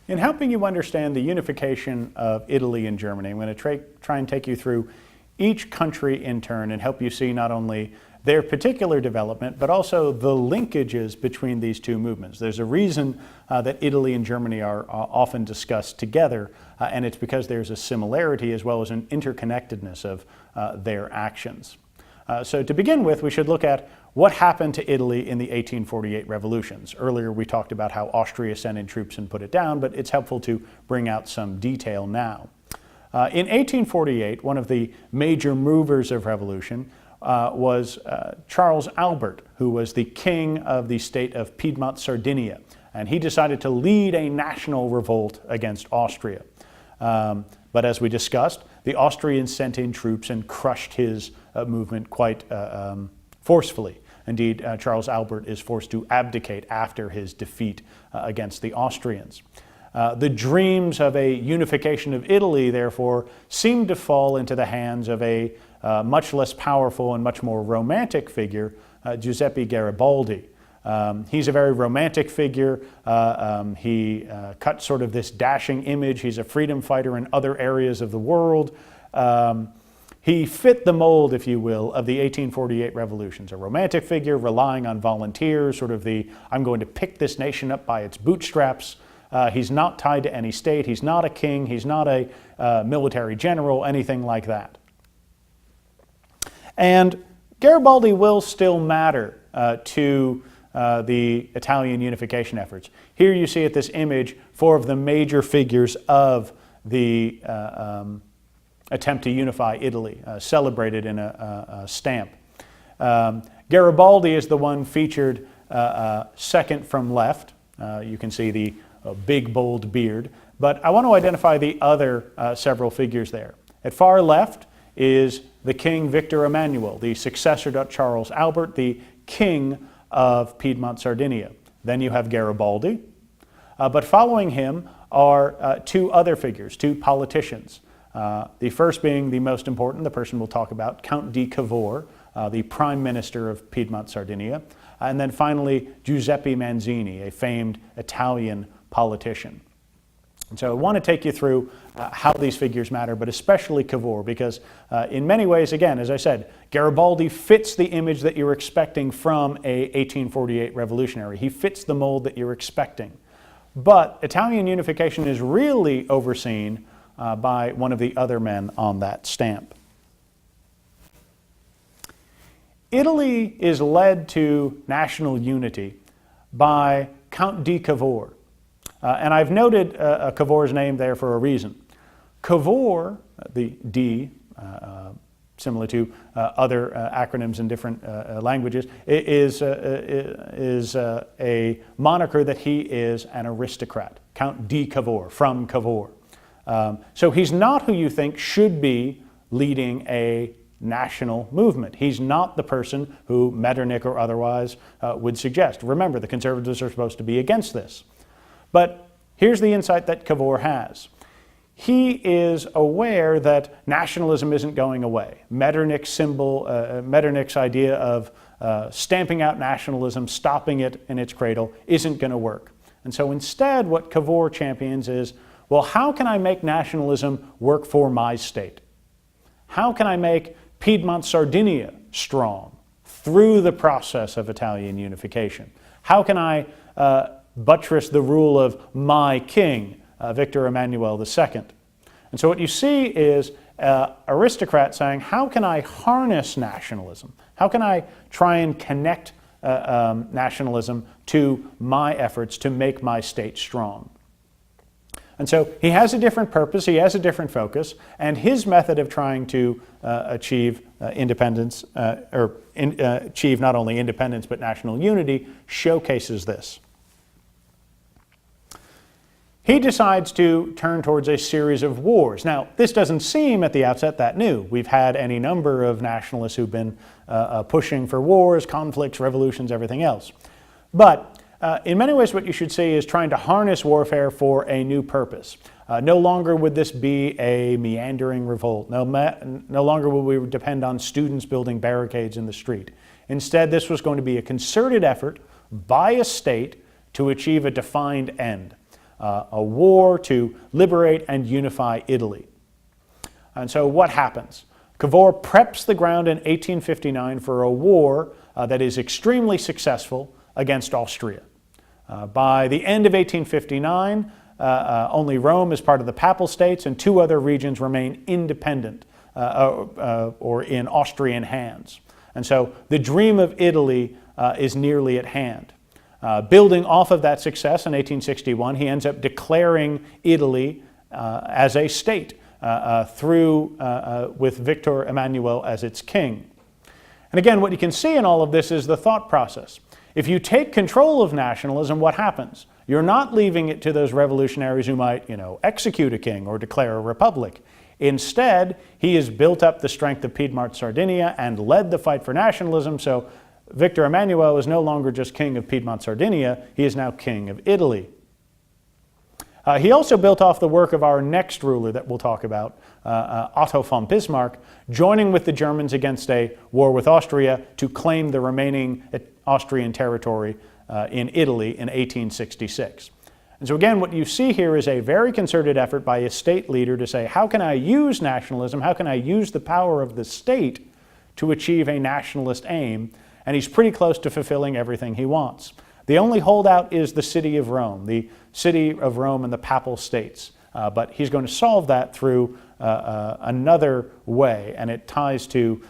In helping you understand the unification of Italy and Germany, I'm going to try and take you through each country in turn and help you see not only their particular development, but also the linkages between these two movements. There's a reason that Italy and Germany are often discussed together, and it's because there's a similarity as well as an interconnectedness of their actions. So to begin with, we should look at what happened to Italy in the 1848 revolutions. Earlier we talked about how Austria sent in troops and put it down, but it's helpful to bring out some detail now. In 1848, one of the major movers of revolution was Charles Albert, who was the king of the state of Piedmont, Sardinia, and he decided to lead a national revolt against Austria. But as we discussed, the Austrians sent in troops and crushed his movement quite forcefully. Indeed, Charles Albert is forced to abdicate after his defeat against the Austrians. The dreams of a unification of Italy, therefore, seemed to fall into the hands of a much less powerful and much more romantic figure, Giuseppe Garibaldi. He's a very romantic figure. He cut sort of this dashing image. He's a freedom fighter in other areas of the world. He fit the mold, if you will, of the 1848 revolutions. A romantic figure relying on volunteers, sort of the, I'm going to pick this nation up by its bootstraps. He's not tied to any state. He's not a king. He's not a military general, anything like that. And Garibaldi will still matter to the Italian unification efforts. Here you see at this image 4 of the major figures of the attempt to unify Italy, celebrated in a stamp. Garibaldi is the one featured second from left. You can see the big, bold beard. But I want to identify the other several figures there. At far left is the King Victor Emmanuel, the successor to Charles Albert, the king of Piedmont, Sardinia. Then you have Garibaldi. But following him are 2 other figures, 2 politicians. The first being the most important, the person we'll talk about, Count di Cavour, the prime minister of Piedmont, Sardinia. And then finally, Giuseppe Mazzini, a famed Italian politician. And so I want to take you through how these figures matter, but especially Cavour, because in many ways, again, as I said, Garibaldi fits the image that you're expecting from a 1848 revolutionary. He fits the mold that you're expecting. But Italian unification is really overseen by one of the other men on that stamp. Italy is led to national unity by Count di Cavour. And I've noted Cavour's name there for a reason. Cavour, the D, similar to other acronyms in different languages, is a moniker that he is an aristocrat. Count di Cavour, from Cavour. So he's not who you think should be leading a national movement. He's not the person who Metternich or otherwise would suggest. Remember, the conservatives are supposed to be against this. But here's the insight that Cavour has. He is aware that nationalism isn't going away. Metternich's idea of stamping out nationalism, stopping it in its cradle, isn't going to work. And so instead, what Cavour champions is, well, how can I make nationalism work for my state? How can I make Piedmont, Sardinia strong through the process of Italian unification? How can I buttress the rule of my king, Victor Emmanuel II? And so what you see is an aristocrat saying, how can I harness nationalism? How can I try and connect nationalism to my efforts to make my state strong? And so he has a different purpose, he has a different focus, and his method of trying to achieve independence, achieve not only independence but national unity, showcases this. He decides to turn towards a series of wars. Now, this doesn't seem at the outset that new. We've had any number of nationalists who've been pushing for wars, conflicts, revolutions, everything else. But in many ways, what you should see is trying to harness warfare for a new purpose. No longer would this be a meandering revolt. No longer will we depend on students building barricades in the street. Instead, this was going to be a concerted effort by a state to achieve a defined end. a war to liberate and unify Italy. And so what happens? Cavour preps the ground in 1859 for a war that is extremely successful against Austria. By the end of 1859, only Rome is part of the Papal States, and 2 other regions remain independent or in Austrian hands. And so the dream of Italy is nearly at hand. Building off of that success in 1861, he ends up declaring Italy as a state with Victor Emmanuel as its king. And again, what you can see in all of this is the thought process. If you take control of nationalism, what happens? You're not leaving it to those revolutionaries who might, execute a king or declare a republic. Instead, he has built up the strength of Piedmont Sardinia and led the fight for nationalism, so Victor Emmanuel is no longer just king of Piedmont Sardinia, he is now king of Italy. He also built off the work of our next ruler that we'll talk about, Otto von Bismarck, joining with the Germans against a war with Austria to claim the remaining Austrian territory in Italy in 1866. And so again, what you see here is a very concerted effort by a state leader to say, how can I use nationalism, how can I use the power of the state to achieve a nationalist aim? And he's pretty close to fulfilling everything he wants. The only holdout is the city of Rome and the Papal States. But he's going to solve that through another way, and it ties to,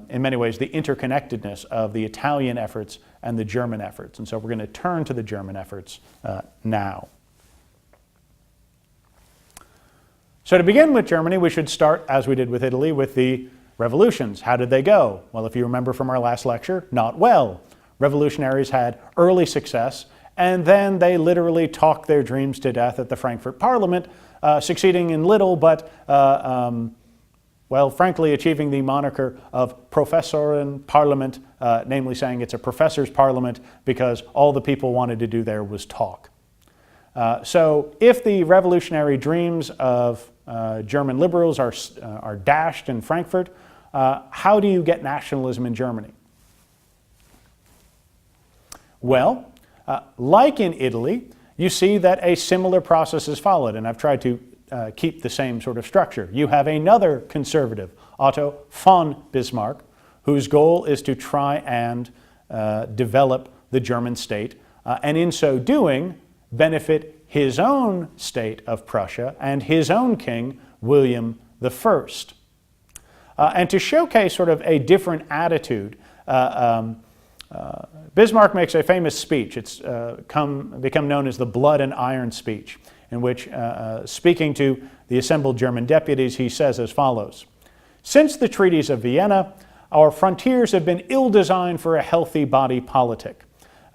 in many ways, the interconnectedness of the Italian efforts and the German efforts. And so we're going to turn to the German efforts now. So to begin with Germany, we should start, as we did with Italy, with the revolutions. How did they go? Well, if you remember from our last lecture, not well. Revolutionaries had early success, and then they literally talked their dreams to death at the Frankfurt Parliament, succeeding in little, but, frankly, achieving the moniker of Professorenparlament, namely saying it's a professor's parliament because all the people wanted to do there was talk. So if the revolutionary dreams of German liberals are dashed in Frankfurt, how do you get nationalism in Germany? Well, like in Italy, you see that a similar process is followed, and I've tried to keep the same sort of structure. You have another conservative, Otto von Bismarck, whose goal is to try and develop the German state, and in so doing, benefit his own state of Prussia and his own king, William I. And to showcase sort of a different attitude, Bismarck makes a famous speech. It's become known as the Blood and Iron speech, in which, speaking to the assembled German deputies, he says as follows: "Since the treaties of Vienna, our frontiers have been ill-designed for a healthy body politic.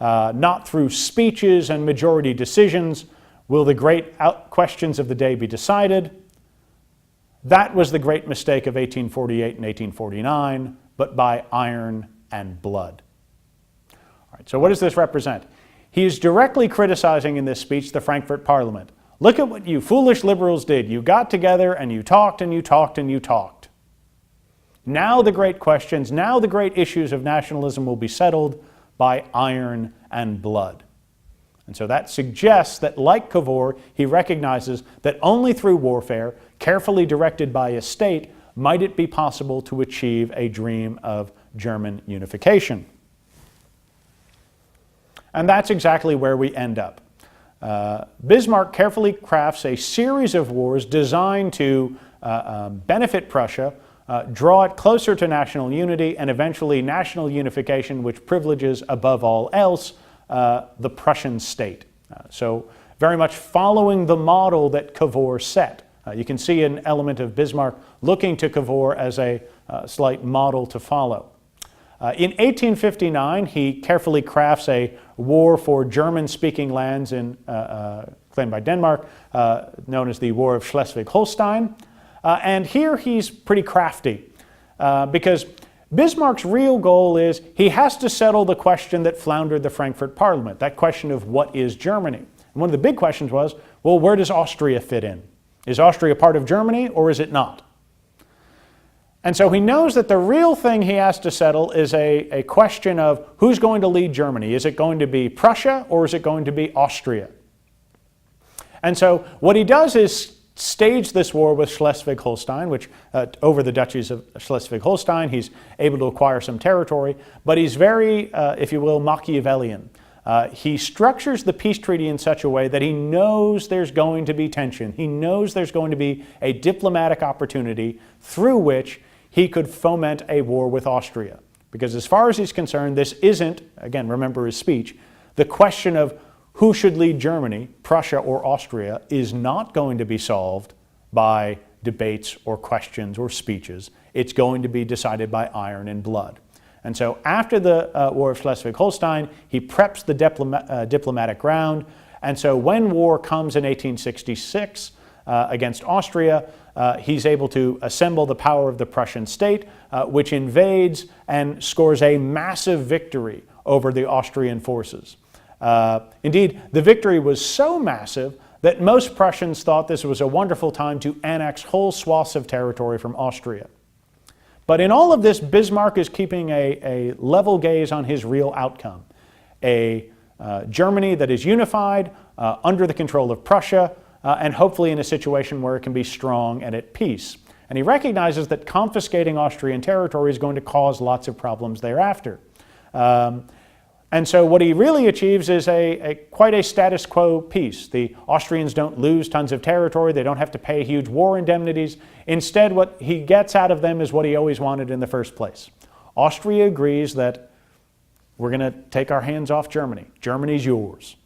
Not through speeches and majority decisions will the great questions of the day be decided. That was the great mistake of 1848 and 1849, but by iron and blood." All right, so what does this represent? He is directly criticizing in this speech the Frankfurt Parliament. Look at what you foolish liberals did. You got together and you talked and you talked and you talked. Now the great questions, now the great issues of nationalism will be settled by iron and blood. And so that suggests that, like Cavour, he recognizes that only through warfare, carefully directed by a state, might it be possible to achieve a dream of German unification. And that's exactly where we end up. Bismarck carefully crafts a series of wars designed to benefit Prussia, draw it closer to national unity, and eventually national unification, which privileges, above all else, the Prussian state. So very much following the model that Cavour set. You can see an element of Bismarck looking to Cavour as a slight model to follow. In 1859, he carefully crafts a war for German-speaking lands claimed by Denmark, known as the War of Schleswig-Holstein. And here he's pretty crafty, because Bismarck's real goal is he has to settle the question that floundered the Frankfurt Parliament, that question of what is Germany. And one of the big questions was, well, where does Austria fit in? Is Austria part of Germany or is it not? And so he knows that the real thing he has to settle is a question of who's going to lead Germany. Is it going to be Prussia or is it going to be Austria? And so what he does is stage this war with Schleswig-Holstein, which over the duchies of Schleswig-Holstein, he's able to acquire some territory, but he's very, if you will, Machiavellian. He structures the peace treaty in such a way that he knows there's going to be tension. He knows there's going to be a diplomatic opportunity through which he could foment a war with Austria. Because as far as he's concerned, this isn't, again, remember his speech, the question of who should lead Germany, Prussia or Austria, is not going to be solved by debates or questions or speeches. It's going to be decided by iron and blood. And so after the War of Schleswig-Holstein, he preps the diplomatic ground. And so when war comes in 1866 against Austria, he's able to assemble the power of the Prussian state, which invades and scores a massive victory over the Austrian forces. Indeed, the victory was so massive that most Prussians thought this was a wonderful time to annex whole swaths of territory from Austria. But in all of this, Bismarck is keeping a level gaze on his real outcome. A Germany that is unified, under the control of Prussia, and hopefully in a situation where it can be strong and at peace. And he recognizes that confiscating Austrian territory is going to cause lots of problems thereafter. And so what he really achieves is quite a status quo peace. The Austrians don't lose tons of territory. They don't have to pay huge war indemnities. Instead, what he gets out of them is what he always wanted in the first place. Austria agrees that we're going to take our hands off Germany. Germany's yours.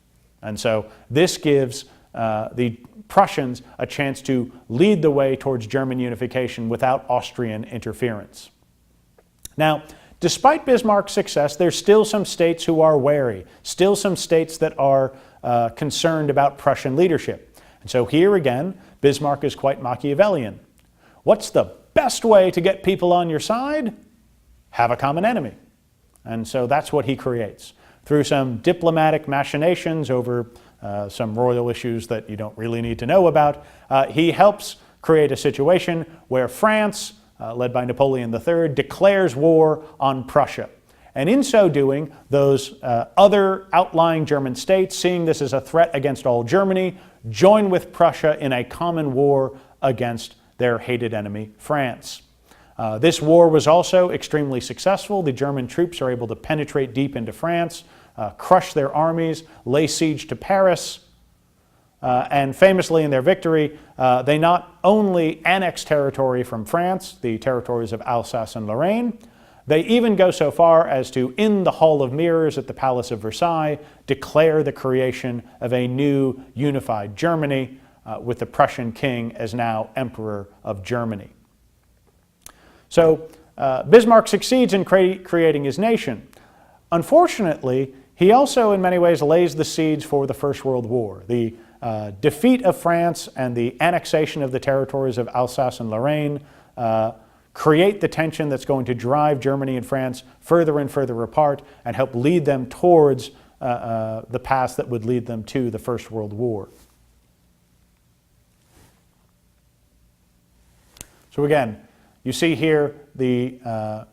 And so this gives the Prussians a chance to lead the way towards German unification without Austrian interference. Now, despite Bismarck's success, there's still some states who are wary, still some states that are concerned about Prussian leadership. And so here again, Bismarck is quite Machiavellian. What's the best way to get people on your side? Have a common enemy. And so that's what he creates. Through some diplomatic machinations over some royal issues that you don't really need to know about, he helps create a situation where France, led by Napoleon III, declares war on Prussia. And in so doing, those other outlying German states, seeing this as a threat against all Germany, join with Prussia in a common war against their hated enemy, France. This war was also extremely successful. The German troops are able to penetrate deep into France, crush their armies, lay siege to Paris, and famously in their victory, they not only annex territory from France, the territories of Alsace and Lorraine, they even go so far as to, in the Hall of Mirrors at the Palace of Versailles, declare the creation of a new unified Germany, with the Prussian king as now Emperor of Germany. So Bismarck succeeds in creating his nation. Unfortunately, he also in many ways lays the seeds for the First World War. The defeat of France and the annexation of the territories of Alsace and Lorraine create the tension that's going to drive Germany and France further and further apart and help lead them towards the path that would lead them to the First World War. So again, you see here the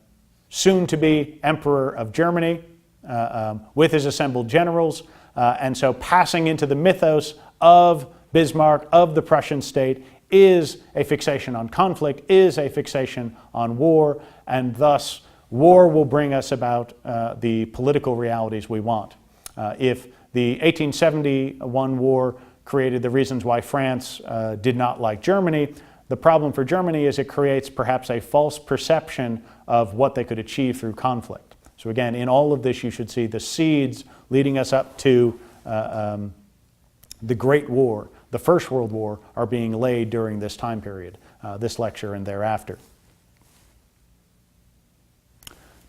soon-to-be Emperor of Germany with his assembled generals, and so passing into the mythos of Bismarck, of the Prussian state, is a fixation on conflict, is a fixation on war, and thus war will bring us about the political realities we want. If the 1871 war created the reasons why France did not like Germany, the problem for Germany is it creates perhaps a false perception of what they could achieve through conflict. So again, in all of this you should see the seeds leading us up to the Great War, the First World War, are being laid during this time period, this lecture and thereafter.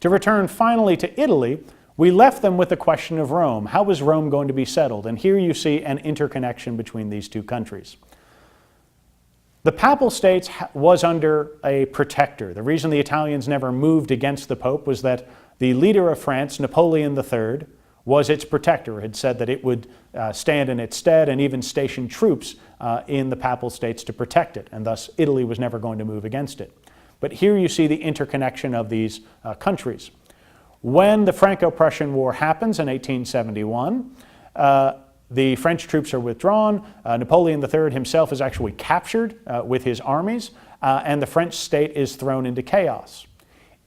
To return finally to Italy, we left them with the question of Rome. How was Rome going to be settled? And here you see an interconnection between these two countries. The Papal States was under a protector. The reason the Italians never moved against the Pope was that the leader of France, Napoleon III, was its protector. It had said that it would stand in its stead and even station troops in the Papal States to protect it, and thus Italy was never going to move against it. But here you see the interconnection of these countries. When the Franco-Prussian War happens in 1871, The French troops are withdrawn. Napoleon III himself is actually captured with his armies, and the French state is thrown into chaos.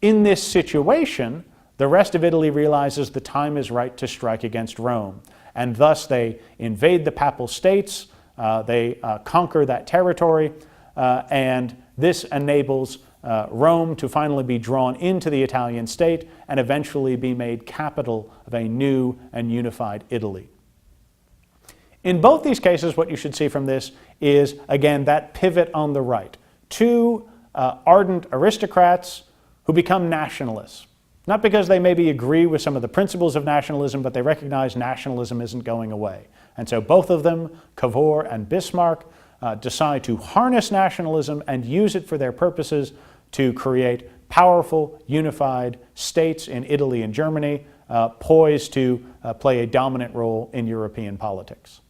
In this situation, the rest of Italy realizes the time is right to strike against Rome, and thus they invade the Papal States, they conquer that territory, and this enables Rome to finally be drawn into the Italian state and eventually be made capital of a new and unified Italy. In both these cases, what you should see from this is, again, that pivot on the right. Two ardent aristocrats who become nationalists. Not because they maybe agree with some of the principles of nationalism, but they recognize nationalism isn't going away. And so both of them, Cavour and Bismarck, decide to harness nationalism and use it for their purposes to create powerful, unified states in Italy and Germany, poised to play a dominant role in European politics.